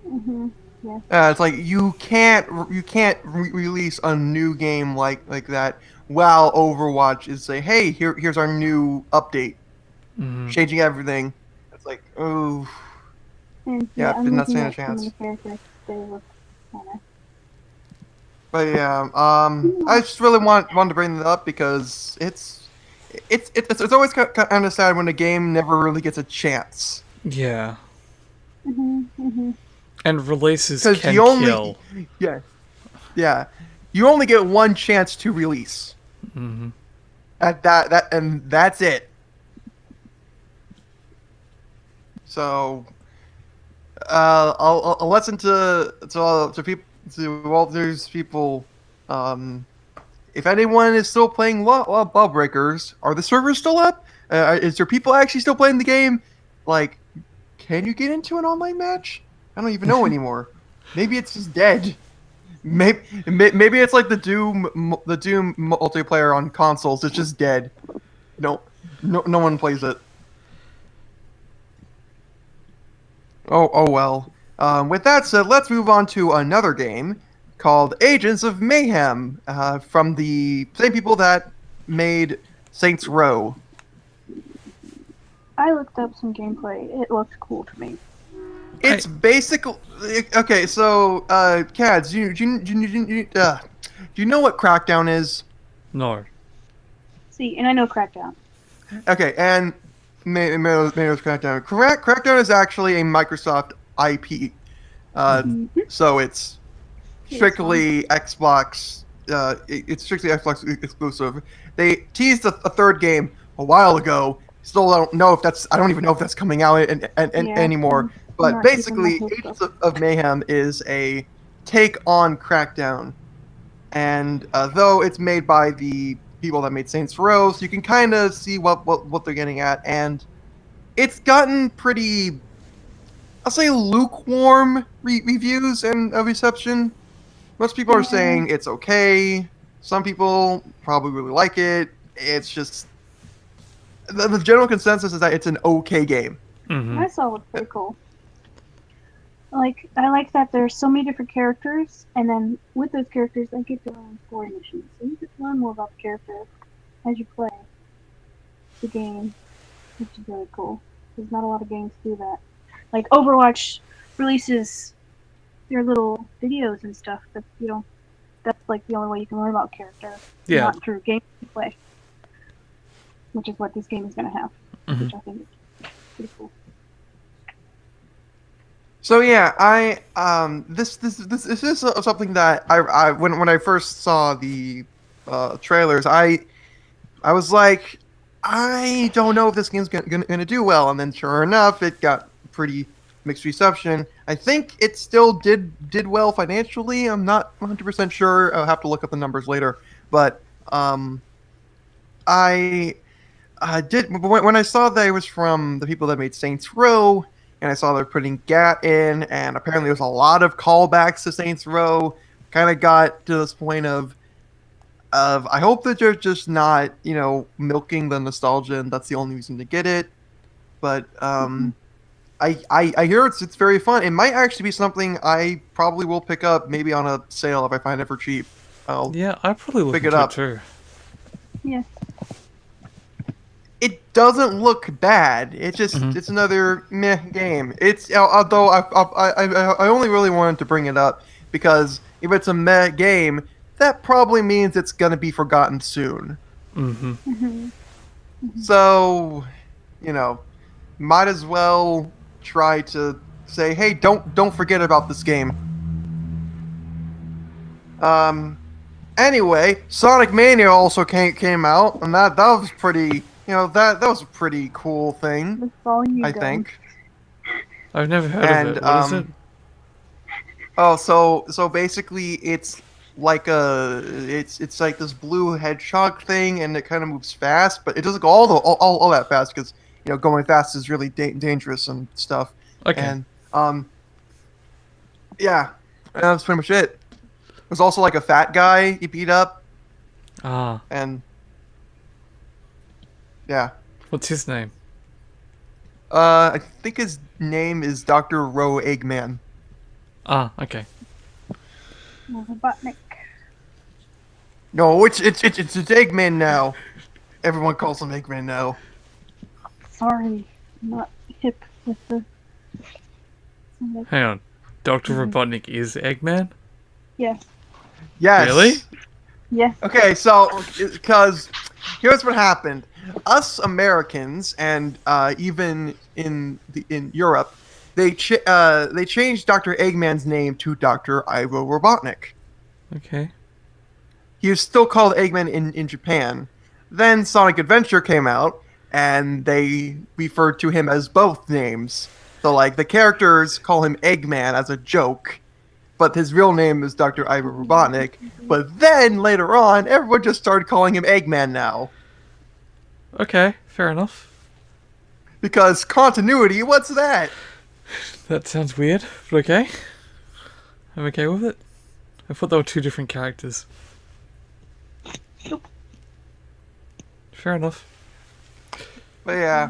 Mm-hmm. Yeah.
It's like you can't release a new game like that while Overwatch is say, hey, here's our new update,
Mm-hmm.
changing everything. It's like, oh
And
yeah,
yeah,
did not
looking
stand a
at some of the
chance.
characters, they look kind of.
But yeah, I just really wanted to bring that up because it's always kind of sad when a game never really gets a chance.
Yeah.
Mm-hmm.
And releases
Because
can kill.
yeah, yeah, you only get one chance to release.
Mm-hmm.
At and that's it. So, I'll listen to people to all these people. Um, if anyone is still playing Lawbreakers, are the servers still up? Is there people actually still playing the game? Like, can you get into an online match? I don't even know anymore. Maybe it's just dead. Maybe it's like the Doom multiplayer on consoles. It's just dead. No one plays it. Oh well. With that said, let's move on to another game called Agents of Mayhem from the same people that made Saints Row.
I looked up some gameplay. It looked cool to me.
It's basically okay. So, Cads, do you know what Crackdown is?
No.
See, and I know Crackdown.
Okay, and Mayhem's Crackdown. Crackdown is actually a Microsoft IP.
Mhm.
So it's
Yes,
strictly Xbox. It's strictly Xbox exclusive. They teased a third game a while ago. Still don't know if that's. I don't even know if that's coming out
Yeah,
anymore.
I'm
But
not keeping my
basically,
hopes
Agents
up.
of Mayhem is a take on Crackdown, and though it's made by the people that made Saints Row, so you can kind of see what they're getting at, and it's gotten pretty, I'll say, lukewarm reviews and reception. Most people are
Yeah,
saying it's okay. Some people probably really like it. It's just the general consensus is that it's an okay game.
Mm-hmm.
I saw it looked pretty cool. Like, I like that there's so many different characters, and then with those characters, they get their own story missions. So you get to learn more about the character as you play the game, which is really cool. There's not a lot of games do that. Like, Overwatch releases their little videos and stuff, but you don't. That's like the only way you can learn about character,
Yeah.
not through gameplay, which is what this game is going to have,
Mhm.
which I think is pretty cool.
So yeah, this is something that I when I first saw the trailers, I was like, I don't know if this game's gonna do well, and then sure enough, it got pretty mixed reception. I think it still did well financially. I'm not 100% sure. I'll have to look up the numbers later, but I did when I saw that it was from the people that made Saints Row, and I saw they're putting GAT in, and apparently there's a lot of callbacks to Saints Row. Kind of got to this point of I hope that they're just not milking the nostalgia, and that's the only reason to get it. But I hear it's very fun. It might actually be something I probably will pick up, maybe on a sale if I find it for cheap. I'll
Yeah, I probably look
pick it
into it
up.
too.
Yeah.
It doesn't look bad. It's another meh game. It's although I only really wanted to bring it up because if it's a meh game, that probably means it's gonna be forgotten soon.
Mm-hmm.
Hmm.
So, you know, might as well try to say, hey, don't forget about this game. Anyway, Sonic Mania also came out, and that was pretty. That was a pretty cool thing,
That's all you
I
done.
think.
I've never heard of
And
it. What is it?
oh, so basically, it's like this blue hedgehog thing, and it kind of moves fast, but it doesn't go all that fast because going fast is really dangerous and stuff.
Okay.
And yeah, that's pretty much it. There's also like a fat guy you beat up,
Ah,
and yeah.
what's his name?
I think his name is Dr. Rowe Eggman.
Ah, okay.
Robotnik.
No, it's Eggman now. Everyone calls him Eggman now.
Sorry, I'm not hip with the.
Hang on. Dr. Robotnik is Eggman?
Yes.
Yes.
Really?
Yes.
Okay, so because here's what happened: us Americans and even in Europe, they changed Dr. Eggman's name to Dr. Ivo Robotnik.
Okay.
He was still called Eggman in Japan. Then Sonic Adventure came out, and they referred to him as both names. So like the characters call him Eggman as a joke, but his real name is Dr. Ivo Robotnik. But then later on, everyone just started calling him Eggman now.
Okay, fair enough.
Because continuity, what's that?
That sounds weird, but okay. I'm okay with it. I thought they were two different characters.
Nope.
Fair enough.
But yeah,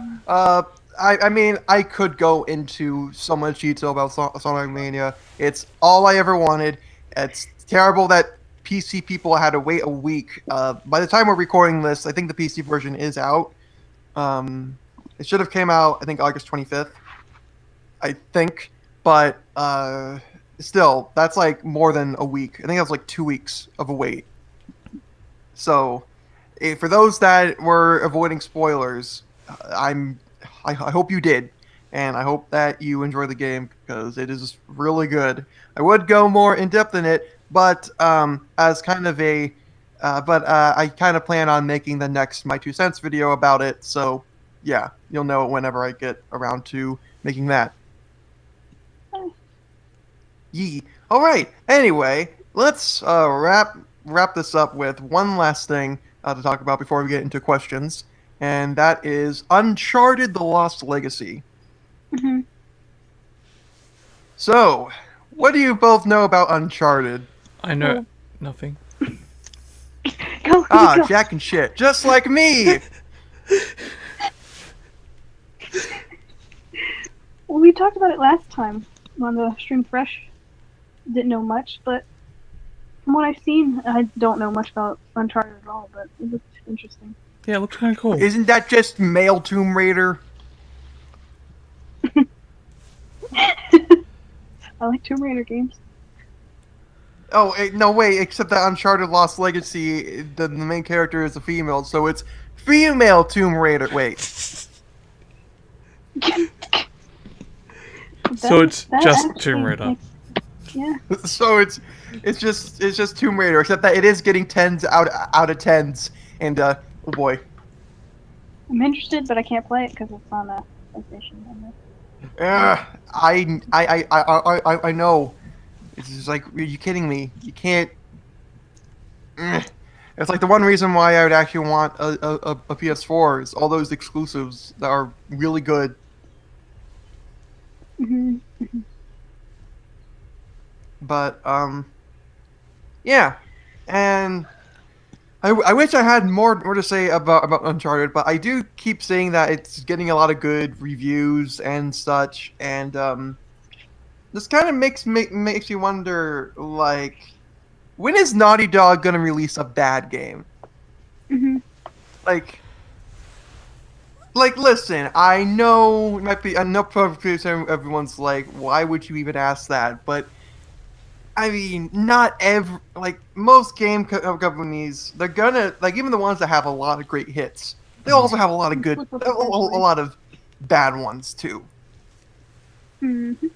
I mean, I could go into so much detail about Sonic Mania. It's all I ever wanted. It's terrible that PC people had to wait a week. By the time we're recording this, I think the PC version is out. It should have came out, I think, August 25th. I think, but still, that's like more than a week. I think that's like 2 weeks of a wait. So, for those that were avoiding spoilers, I hope you did, and I hope that you enjoy the game because it is really good. I would go more in depth in it, but as kind of a, I kind of plan on making the next My Two Cents video about it. So, yeah, you'll know whenever I get around to making that. Yee. All right. Anyway, let's wrap this up with one last thing to talk about before we get into questions, and that is Uncharted: The Lost Legacy.
Mm-hmm.
So, what do you both know about Uncharted?
I know nothing.
Go.
Ah,
Go.
Jack and shit, just like me.
Well, we talked about it last time on the Stream Fresh. Didn't know much, but from what I've seen, I don't know much about Uncharted at all, but it looked interesting.
Yeah, it looks kind of cool.
Isn't that just male Tomb Raider?
I like Tomb Raider games.
Oh, no, wait, except that Uncharted Lost Legacy, the main character is a female, so it's female Tomb Raider. Wait.
So it's just
actually
Tomb Raider.
Yeah.
So it's just Tomb Raider, except that it is getting 10s out of 10s, and oh boy.
I'm interested, but I can't play it because it's on a PlayStation.
I know. It's just like, are you kidding me? You can't. It's like the one reason why I would actually want a PS4 is all those exclusives that are really good.
Mm-hmm.
But yeah, and I wish I had more to say about Uncharted, but I do keep saying that it's getting a lot of good reviews and such, and this kind of makes you wonder, like, when is Naughty Dog gonna release a bad game?
Mm-hmm.
Like, listen, I know it might be, I know probably everyone's like, why would you even ask that? But I mean, not most game companies, they're gonna, like, even the ones that have a lot of great hits, they also have a lot of good, a lot of bad ones too.
Mm-hmm.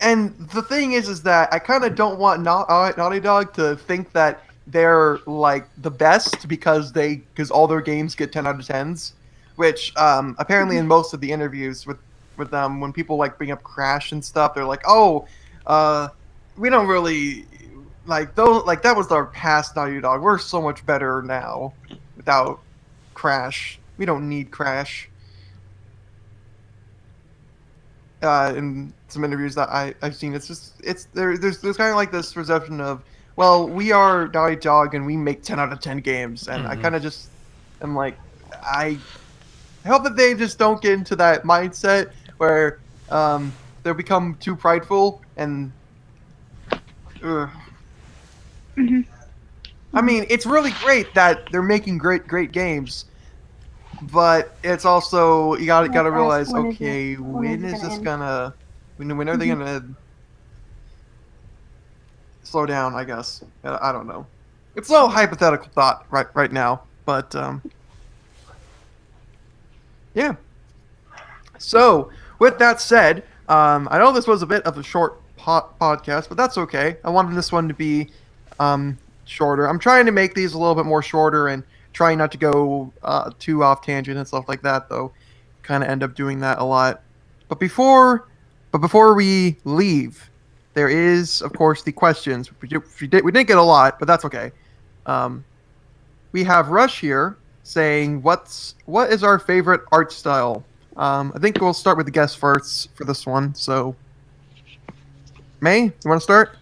And the thing is that I kind of don't want Naughty Dog to think that they're like the best because all their games get 10 out of 10s, which apparently in most of the interviews with them, when people like bring up Crash and stuff, they're like, oh, we don't really like those, like that was our past Naughty Dog. We're so much better now without Crash. We don't need Crash. In some interviews that I've seen, there's kind of like this perception of, well, we are Naughty Dog and we make 10 out of 10 games, and I kind of just am like, I hope that they just don't get into that mindset where they become too prideful and Ugh.
Hmm.
I mean, it's really great that they're making great games, but it's also you gotta realize,
When is it?
okay,
When is
when
it
is
gonna
this
end?
gonna, when are they
Mhm.
gonna slow down? I guess I don't know. It's a hypothetical thought right now, but yeah. So with that said, I know this was a bit of a short podcast, but that's okay. I wanted this one to be shorter. I'm trying to make these a little bit more shorter and trying not to go too off tangent and stuff like that, though. Kind of end up doing that a lot. But before we leave, there is, of course, the questions. We didn't get a lot, but that's okay. Um, we have Rush here saying, what is our favorite art style? I think we'll start with the guest first for this one. So, May, you want to start?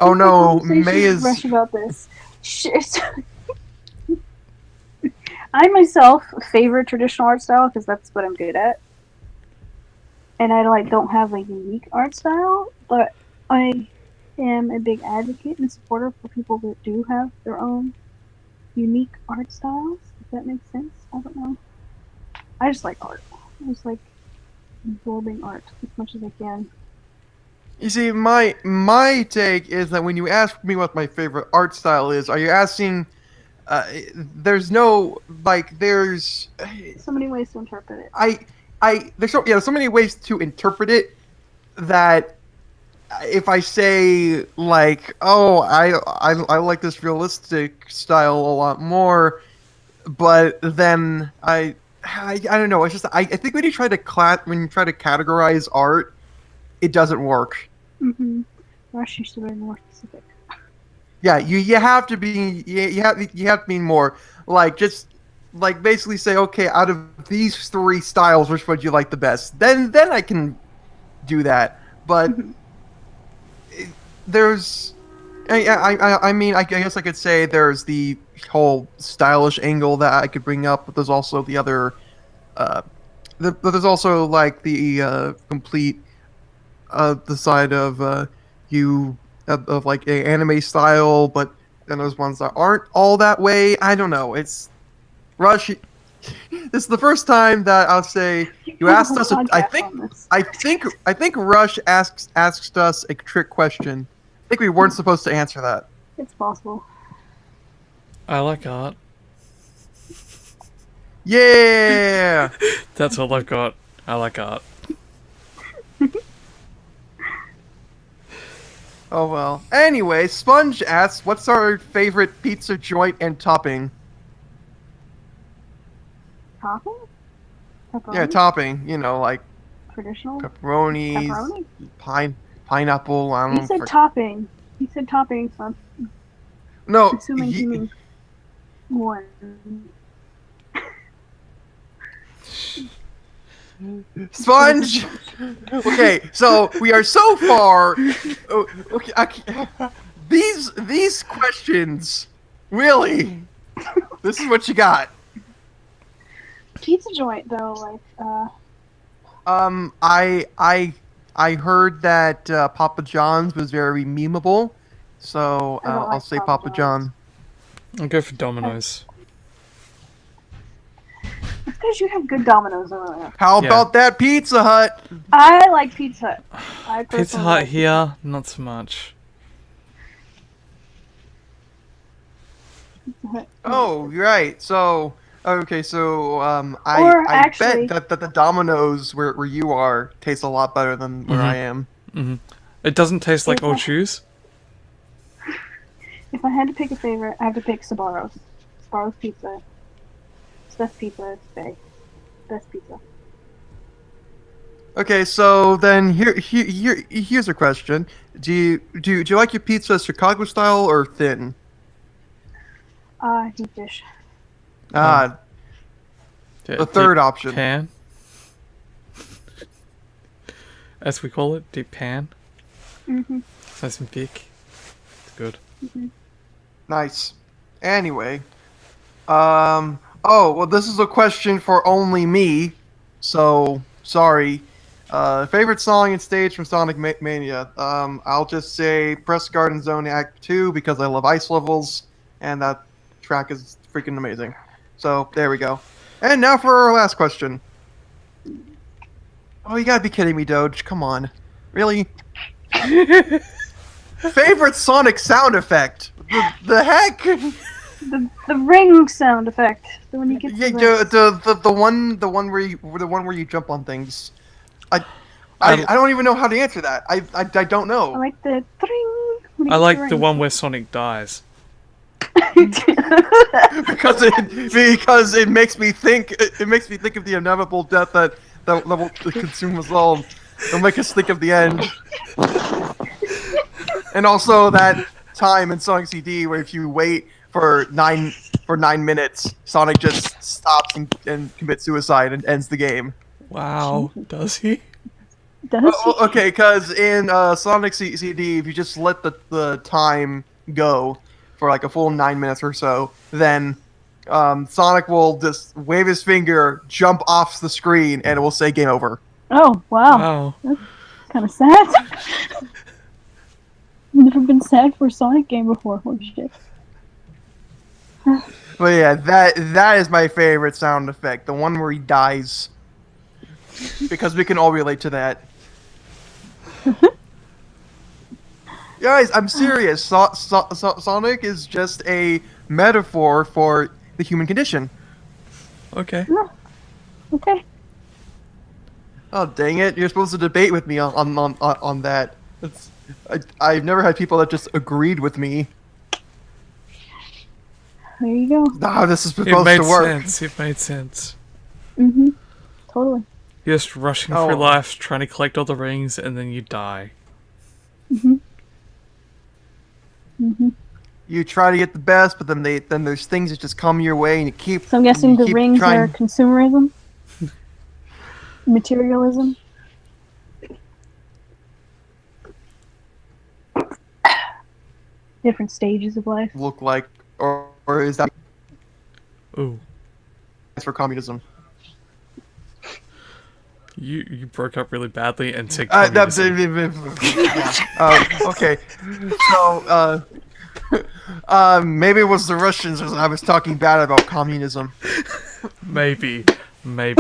Oh
What's the
no, May
conversation
is.
rush about this? Shit. I myself favor traditional art style because that's what I'm good at, and I like don't have a unique art style, but I am a big advocate and supporter for people that do have their own unique art styles. If that makes sense, I don't know. I just like art. I just like absorbing art as much as I can.
You see, my take is that when you ask me what my favorite art style is, are you asking? There's no like. There's.
So many ways to interpret it.
I. There's so many ways to interpret it that if I say like, oh, I like this realistic style a lot more, but then I don't know. It's just I think when you try to categorize art, it doesn't work.
Mm-hmm. Rush used to be more specific.
Yeah, you have to be you have to be more like just like basically say, okay, out of these three styles, which one do you like the best? Then I can do that. But
Mm-hmm.
there's I mean I guess I could say there's the whole stylish angle that I could bring up, but there's also the other uh but there's also like the complete the side of you of like a anime style, but then there's ones that aren't all that way. I don't know. It's Rush. This is the first time that I'll say
You
you
have a
asked
whole
us. I
podcast
think
on this.
I think Rush asked us a trick question. I think we weren't supposed to answer that.
It's possible.
I like art.
Yeah.
That's all I've got. I like art.
Oh well. Anyway, Sponge asks, "What's our favorite pizza joint and topping?"
Topping? Pepperoni?
Yeah, topping. You know, like
Traditional?
pepperonis,
Pepperoni?
pineapple. I don't
You
know.
said topping. You said topping, so I'm
No,
assuming you mean one.
Sponge. Okay, so we are so far. Oh, okay, these questions, really. This is what you got.
Pizza joint, though, like,
I heard that Papa John's was very memeable, so
I don't
I'll
like
say
Papa
Papa John.
I'll go for Domino's.
it's because you have good Domino's over there.
How
Yeah.
about that Pizza Hut?
I like Pizza Hut. I
Pizza
personally
Hut
like
here, not so much.
Pizza Hut.
Oh, you're right. So okay, so
Or
I
actually-
bet that the Domino's where you are tastes a lot better than where I am.
It doesn't taste like
Yeah.
old shoes.
If I had to pick a favorite, I have to pick Sbarro's. Sbarro's Pizza. It's best pizza today. Best pizza.
Okay, so then here's a question: do you like your pizza Chicago style or thin?
Deep dish.
Ah, the third option.
Pan. As we call it, deep pan.
Mm-hmm.
It's nice and thick. It's good.
Nice. Anyway, Oh, well, this is a question for only me, so sorry. Favorite song and stage from Sonic Mania? I'll just say Press Garden Zone Act 2 because I love ice levels, and that track is freaking amazing. So, there we go. And now for our last question. Oh, you gotta be kidding me, Doge. Come on. Really? Favorite Sonic sound effect? The heck?
The ring sound effect. The one you get.
Yeah, the one where you jump on things. I don't even know how to answer that. I don't know.
I like the tring.
I like the one where Sonic dies.
because it makes me think of the inevitable death that will consume us all. It'll make us think of the end. And also that time in Sonic CD where if you wait for 9 minutes, Sonic just stops and commits suicide and ends the game.
Wow, does he?
Does he?
Okay, because in Sonic CD, if you just let the time go for like a full 9 minutes or so, then Sonic will just wave his finger, jump off the screen, and it will say game over.
Oh wow.
Wow.
That's kind of sad. Never been sad for a Sonic game before. Holy shit.
But yeah, that is my favorite sound effect, the one where he dies, because we can all relate to that. Guys, I'm serious. Sonic is just a metaphor for the human condition.
Okay.
No. Okay.
Oh dang it! You're supposed to debate with me on that. I've never had people that just agreed with me.
There you go.
Nah, this is
It
supposed
made
to work.
sense. It made sense.
Mhm. Totally.
You're just rushing
Oh.
through life, trying to collect all the rings, and then you die.
Mhm. Mhm.
You try to get the best, but then there's things that just come your way, and you keep.
So I'm guessing
you
the
keep
rings
trying.
are consumerism, materialism. Different stages of life.
Look like, or is that
Ooh.
for communism?
You broke up really badly and said
That's
communism.
okay. So, maybe it was the Russians as I was talking bad about communism.
Maybe.
Man,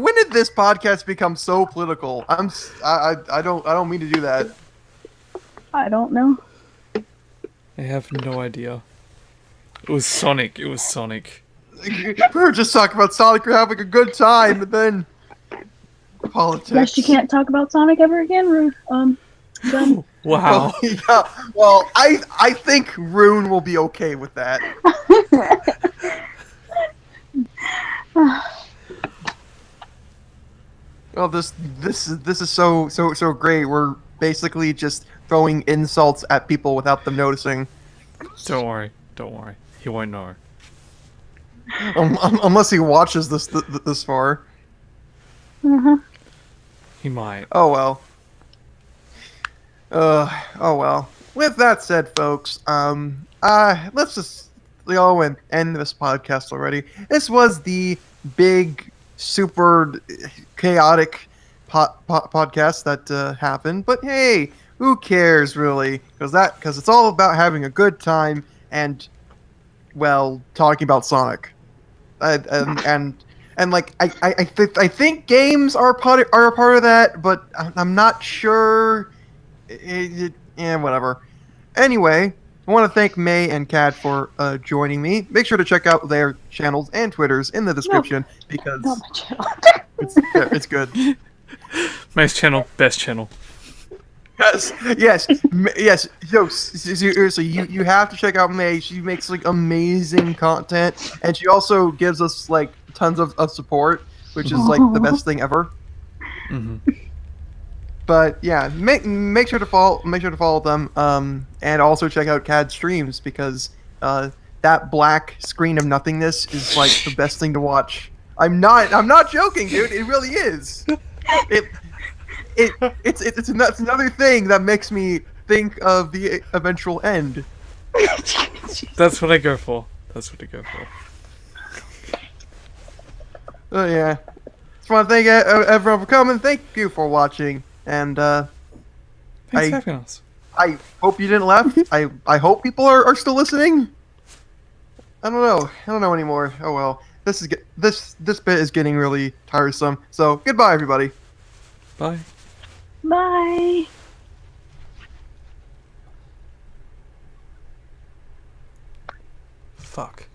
when did this podcast become so political? I don't mean to do that.
I don't know.
I have no idea. It was Sonic. It was Sonic.
We were just talking about Sonic, we're having a good time, and then politics.
Guess you can't talk about Sonic ever again, Rude. Done.
Wow.
Well, yeah, well, I think Rune will be okay with that. Well, this is so great. We're basically just throwing insults at people without them noticing.
Don't worry. Don't worry. He won't know.
Unless he watches this far.
Uh-huh.
He might.
Oh well. Oh well. With that said, folks, let's just go and end this podcast already. This was the big, super chaotic podcast that happened. But hey, who cares really? Because it's all about having a good time and, well, talking about Sonic. And like I think games are a part of that, but I'm not sure. Yeah, whatever. Anyway, I want to thank May and Kat for joining me. Make sure to check out their channels and Twitters in the description because
Not my channel.
it's good.
Nice channel. Best channel.
Yes. Yo, seriously, you have to check out May. She makes like amazing content, and she also gives us like tons of support, which is like the best thing ever.
Mm-hmm.
But yeah, make sure to follow them, and also check out CAD streams because that black screen of nothingness is like the best thing to watch. I'm not joking, dude. It really is. It's another thing that makes me think of the eventual end.
That's what I go for. That's what I go for.
Yeah. Just want to thank everyone for coming. Thank you for watching. And
Thanks
I-
for having us.
I hope you didn't laugh. I hope people are still listening. I don't know. I don't know anymore. Oh well. This bit is getting really tiresome. So goodbye, everybody.
Bye.
Bye.
Fuck.